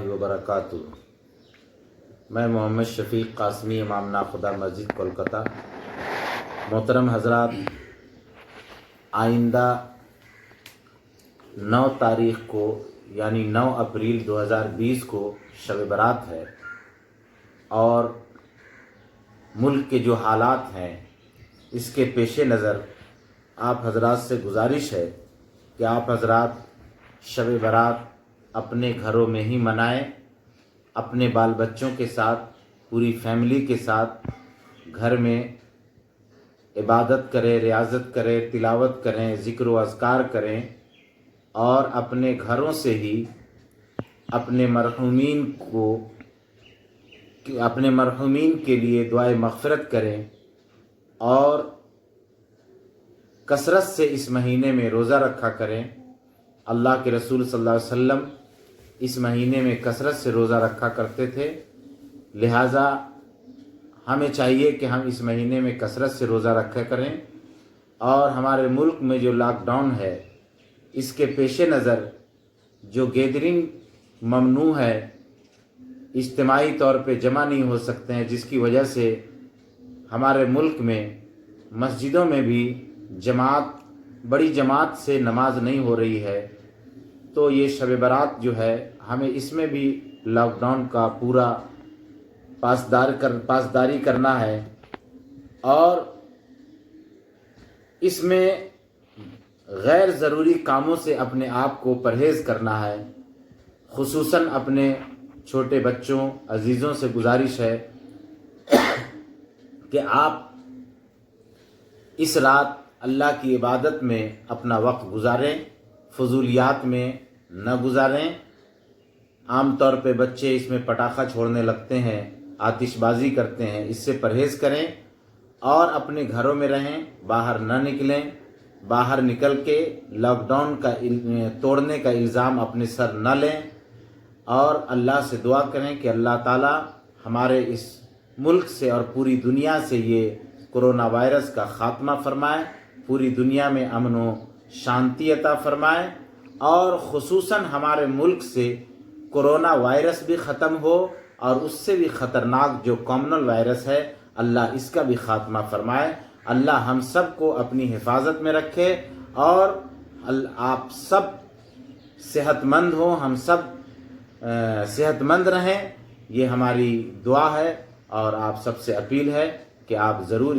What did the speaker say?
وبرکاتہ۔ میں محمد شفیق قاسمی، امام ناخدا مسجد کولکتہ۔ محترم حضرات، آئندہ 9 تاریخ کو یعنی 9 اپریل 2020 کو شب برات ہے، اور ملک کے جو حالات ہیں اس کے پیش نظر آپ حضرات سے گزارش ہے کہ آپ حضرات شب برات اپنے گھروں میں ہی منائیں، اپنے بال بچوں کے ساتھ، پوری فیملی کے ساتھ گھر میں عبادت کریں، ریاضت کریں، تلاوت کریں، ذکر و اذکار کریں، اور اپنے گھروں سے ہی اپنے مرحومین کے لیے دعائے مغفرت کریں، اور کثرت سے اس مہینے میں روزہ رکھا کریں۔ اللہ کے رسول صلی اللہ علیہ وسلم اس مہینے میں کثرت سے روزہ رکھا کرتے تھے، لہٰذا ہمیں چاہیے کہ ہم اس مہینے میں کثرت سے روزہ رکھا کریں، اور ہمارے ملک میں جو لاک ڈاؤن ہے اس کے پیش نظر جو گیدرنگ ممنوع ہے، اجتماعی طور پہ جمع نہیں ہو سکتے ہیں، جس کی وجہ سے ہمارے ملک میں مسجدوں میں بھی بڑی جماعت سے نماز نہیں ہو رہی ہے، تو یہ شب برات جو ہے ہمیں اس میں بھی لاک ڈاؤن کا پورا پاسداری کرنا ہے، اور اس میں غیر ضروری کاموں سے اپنے آپ کو پرہیز کرنا ہے۔ خصوصاً اپنے چھوٹے بچوں عزیزوں سے گزارش ہے کہ آپ اس رات اللہ کی عبادت میں اپنا وقت گزاریں، فضولیات میں نہ گزاریں۔ عام طور پہ بچے اس میں پٹاخہ چھوڑنے لگتے ہیں، آتش بازی کرتے ہیں، اس سے پرہیز کریں، اور اپنے گھروں میں رہیں، باہر نہ نکلیں۔ باہر نکل کے لاک ڈاؤن کا توڑنے کا الزام اپنے سر نہ لیں، اور اللہ سے دعا کریں کہ اللہ تعالی ہمارے اس ملک سے اور پوری دنیا سے یہ کرونا وائرس کا خاتمہ فرمائے، پوری دنیا میں امن و شانتی عطا فرمائے، اور خصوصاً ہمارے ملک سے کرونا وائرس بھی ختم ہو، اور اس سے بھی خطرناک جو کامنل وائرس ہے اللہ اس کا بھی خاتمہ فرمائے۔ اللہ ہم سب کو اپنی حفاظت میں رکھے، اور آپ سب صحت مند ہوں، ہم سب صحت مند رہیں، یہ ہماری دعا ہے، اور آپ سب سے اپیل ہے کہ آپ ضرور